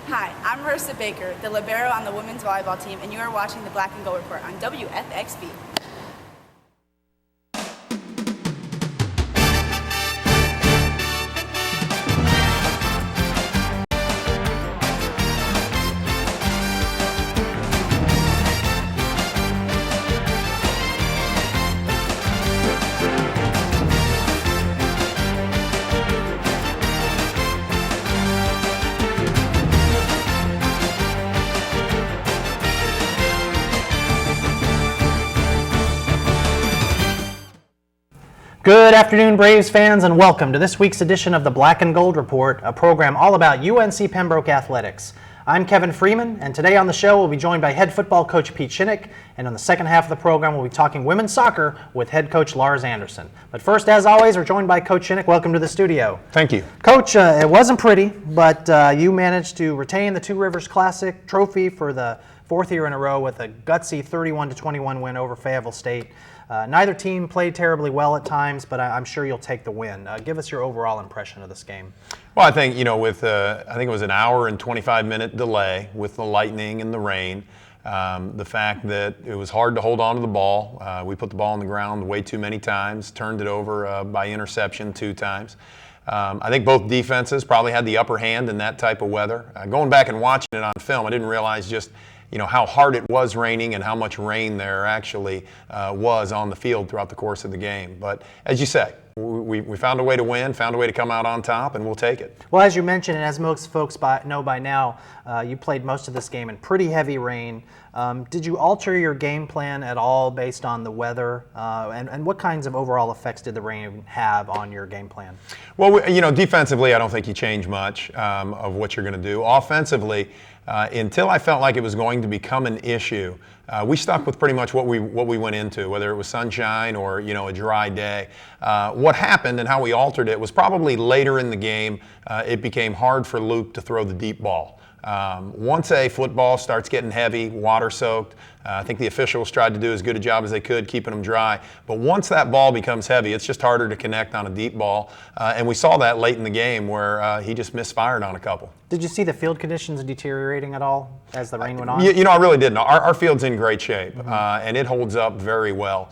Hi, I'm Marissa Baker, the libero on the women's volleyball team, and you are watching the Black and Gold Report on WFXB. Good afternoon, Braves fans, and welcome to this week's edition of the Black and Gold Report, a program all about UNC Pembroke athletics. I'm Kevin Freeman, and today on the show we'll be joined by head football coach Pete Shinnick, and on the second half of the program we'll be talking women's soccer with head coach Lars Anderson. But first, as always, we're joined by Coach Shinnick. Welcome to the studio. Thank you. Coach, it wasn't pretty, but you managed to retain the Two Rivers Classic trophy for the fourth year in a row with a gutsy 31-21 win over Fayetteville State. Neither team played terribly well at times, but I'm sure you'll take the win. Give us your overall impression of this game. Well, I think, with I think it was an hour and 25-minute delay with the lightning and the rain. The fact that it was hard to hold on to the ball. We put the ball on the ground way too many times, turned it over by interception 2 times. I think both defenses probably had the upper hand in that type of weather. Going back and watching it on film, I didn't realize just how hard it was raining and how much rain there actually was on the field throughout the course of the game. But as you say, we found a way to win, found a way to come out on top, and we'll take it. Well, as you mentioned, and as most folks know by now, you played most of this game in pretty heavy rain. Did you alter your game plan at all based on the weather? And what kinds of overall effects did the rain have on your game plan? Well, defensively, I don't think you change much of what you're going to do. Offensively, until I felt like it was going to become an issue, we stuck with pretty much what we went into, whether it was sunshine or a dry day. What happened and how we altered it was probably later in the game. It became hard for Luke to throw the deep ball. Once a football starts getting heavy, water-soaked, I think the officials tried to do as good a job as they could keeping them dry. But once that ball becomes heavy, it's just harder to connect on a deep ball. And we saw that late in the game where he just misfired on a couple. Did you see the field conditions deteriorating at all as the rain went on? I really didn't. Our field's in great shape, and it holds up very well.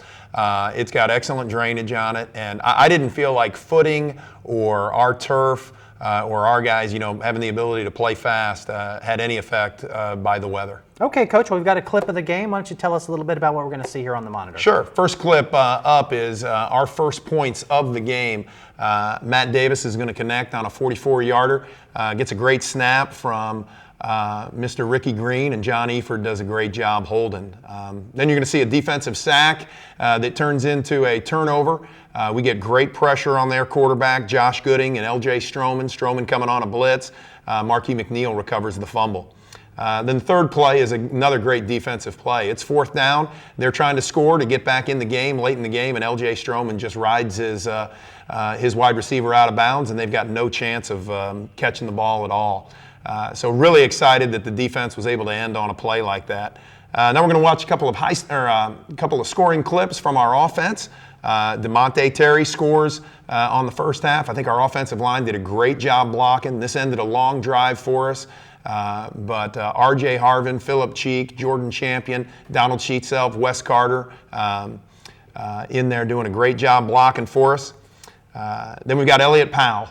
It's got excellent drainage on it, and I didn't feel like footing or our turf or our guys, having the ability to play fast had any effect by the weather. Okay, Coach, well, we've got a clip of the game. Why don't you tell us a little bit about what we're going to see here on the monitor? Sure. First clip up is our first points of the game. Matt Davis is going to connect on a 44-yarder, gets a great snap from Mr. Ricky Green, and John Eford does a great job holding. Then you're going to see a defensive sack that turns into a turnover. We get great pressure on their quarterback, Josh Gooding, and L.J. Stroman. Stroman coming on a blitz. Marquis McNeil recovers the fumble. Then the third play is another great defensive play. It's fourth down. They're trying to score to get back in the game late in the game, and L.J. Stroman just rides his wide receiver out of bounds, and they've got no chance of catching the ball at all. So really excited that the defense was able to end on a play like that. Now we're going to watch a couple of scoring clips from our offense. DeMonte Terry scores on the first half. I think our offensive line did a great job blocking. This ended a long drive for us. But R.J. Harvin, Philip Cheek, Jordan Champion, Donald Sheetself, Wes Carter in there doing a great job blocking for us. Then we've got Elliot Powell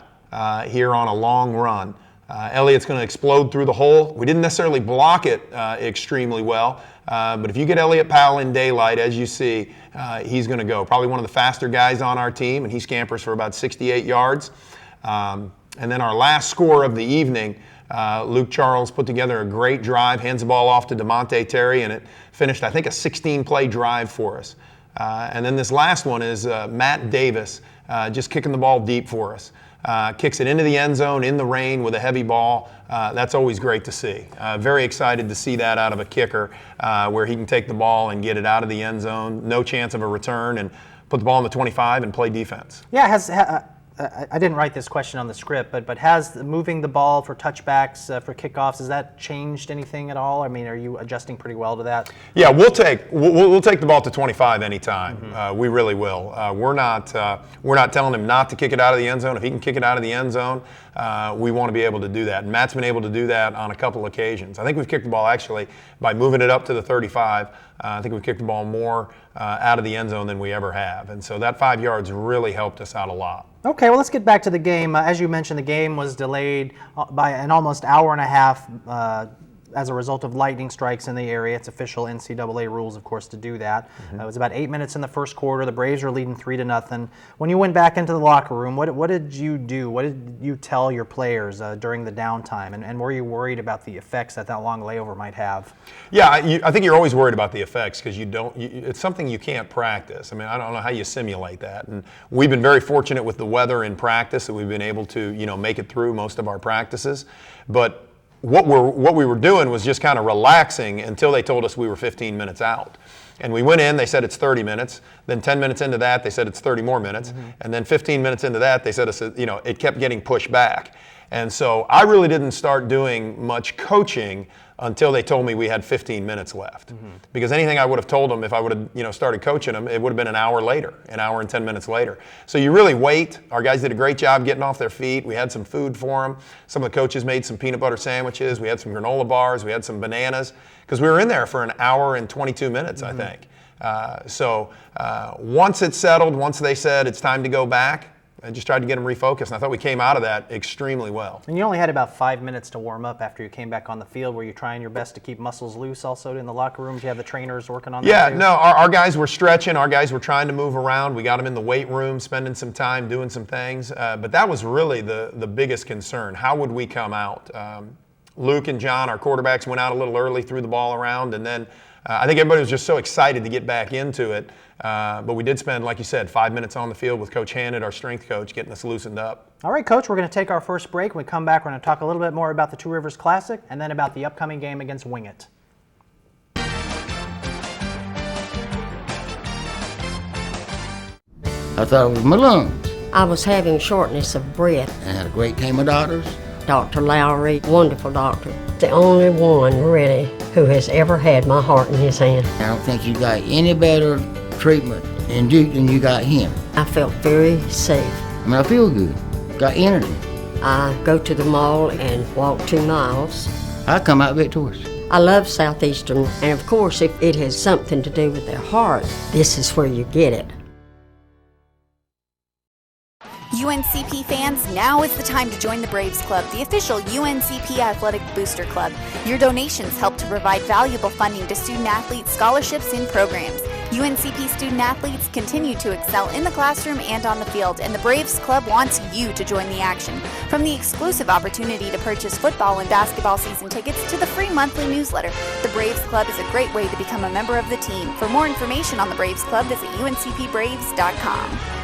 here on a long run. Elliot's going to explode through the hole. We didn't necessarily block it extremely well, but if you get Elliot Powell in daylight, as you see, he's going to go. Probably one of the faster guys on our team, and he scampers for about 68 yards. And then our last score of the evening, Luke Charles put together a great drive, hands the ball off to DeMonte Terry, and it finished, I think, a 16-play drive for us. And then this last one is Matt Davis just kicking the ball deep for us. Kicks it into the end zone in the rain with a heavy ball. That's always great to see. Very excited to see that out of a kicker where he can take the ball and get it out of the end zone, no chance of a return, and put the ball in the 25 and play defense. Yeah, I didn't write this question on the script, but has moving the ball for touchbacks, for kickoffs, has that changed anything at all? I mean, are you adjusting pretty well to that? Yeah, we'll take the ball to 25 anytime. Mm-hmm. We really will. We're not telling him not to kick it out of the end zone. If he can kick it out of the end zone, we want to be able to do that. And Matt's been able to do that on a couple occasions. I think we've kicked the ball actually by moving it up to the 35. I think we've kicked the ball more out of the end zone than we ever have. And so that 5 yards really helped us out a lot. Okay, well, let's get back to the game. As you mentioned, the game was delayed by an almost hour and a half as a result of lightning strikes in the area. It's official NCAA rules, of course, to do that. It was about 8 minutes in the first quarter. The Braves were leading 3-0. When you went back into the locker room, what did you do? What did you tell your players during the downtime? And were you worried about the effects that long layover might have? Yeah, I think you're always worried about the effects because it's something you can't practice. I mean, I don't know how you simulate that. And we've been very fortunate with the weather in practice that we've been able to, make it through most of our practices. But what we were doing was just kind of relaxing until they told us we were 15 minutes out. And we went in, they said it's 30 minutes. Then 10 minutes into that, they said it's 30 more minutes. And then 15 minutes into that, they said it kept getting pushed back. And so I really didn't start doing much coaching until they told me we had 15 minutes left. Because anything I would have told them if I would have started coaching them, it would have been an hour later, an hour and 10 minutes later. So you really wait. Our guys did a great job getting off their feet. We had some food for them. Some of the coaches made some peanut butter sandwiches. We had some granola bars. We had some bananas because we were in there for an hour and 22 minutes, I think. So once it settled, once they said it's time to go back, I just tried to get them refocused, and I thought we came out of that extremely well. And you only had about 5 minutes to warm up after you came back on the field. Were you trying your best to keep muscles loose also in the locker room? Did you have the trainers working on that? Yeah, too? no, our guys were stretching. Our guys were trying to move around. We got them in the weight room, spending some time doing some things. But that was really the biggest concern. How would we come out? Luke and John, our quarterbacks, went out a little early, threw the ball around, and then I think everybody was just so excited to get back into it. But we did spend, like you said, 5 minutes on the field with Coach Hannett, our strength coach, getting us loosened up. All right, Coach, we're going to take our first break. When we come back, we're going to talk a little bit more about the Two Rivers Classic and then about the upcoming game against Wing It. I thought it was my lungs. I was having shortness of breath. I had a great team of doctors. Dr. Lowry, wonderful doctor. The only one, really, who has ever had my heart in his hand. I don't think you got any better treatment in Duke than you got him. I felt very safe. I mean, I feel good, got energy. I go to the mall and walk 2 miles. I come out victorious. I love Southeastern, and of course, if it has something to do with their heart, this is where you get it. UNCP fans, now is the time to join the Braves Club, the official UNCP Athletic Booster Club. Your donations help to provide valuable funding to student-athlete scholarships and programs. UNCP student-athletes continue to excel in the classroom and on the field, and the Braves Club wants you to join the action. From the exclusive opportunity to purchase football and basketball season tickets to the free monthly newsletter, the Braves Club is a great way to become a member of the team. For more information on the Braves Club, visit uncpbraves.com.